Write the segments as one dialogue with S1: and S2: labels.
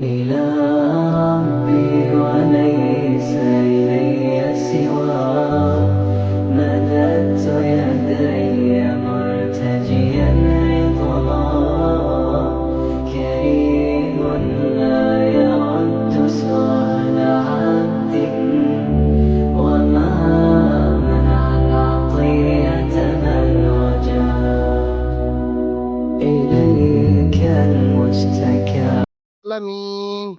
S1: إلى ربي وليس إلي سواه، مددت يدي مرتجيا رضاه، كريم لا يرد سؤال عبد، وما منع العطية من رجاه، إليك المشتكى.
S2: العالمين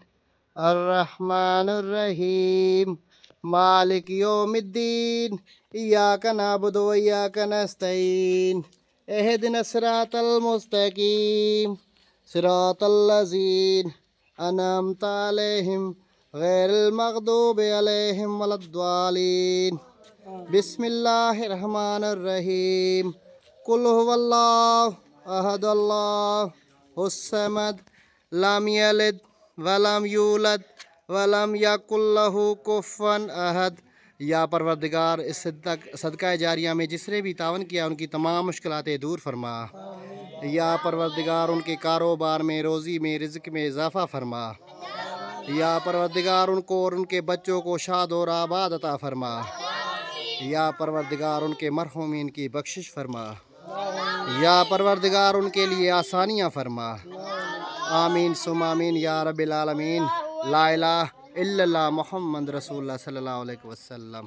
S2: الرحمن الرحيم مالك يوم الدين إياك نعبد وإياك نستعين اهدنا الصراط المستقيم صراط الذين أنعمت عليهم غير المغضوب عليهم ولا الضالين بسم الله الرحمن الرحيم قل هو الله أحد الله الصمد لم يلد वलम यूलद वलम याकुल्लहु कुफुवन अहद। या परवरदिगार इस सदका जारिया में जिसने भी तावन किया उनकी तमाम मुश्किलातें दूर फरमा। या परवरदिगार उनके कारोबार में, रोज़ी में, रिज़्क में इजाफ़ा फरमा। या परवरदिगार उनको और उनके बच्चों को शाद और आबाद अता फरमा। या परवरदिगार उनके मरहूमीन की बख्शिश फरमा। या परवरदिगार उनके लिए आसानियाँ फरमा। आमीन सुम आमीन या रब्बिल आलमीन। ला इलाहा इल्लल्लाह मुहम्मद रसूलुल्लाह सल्लल्लाहु अलैहि वसल्लम।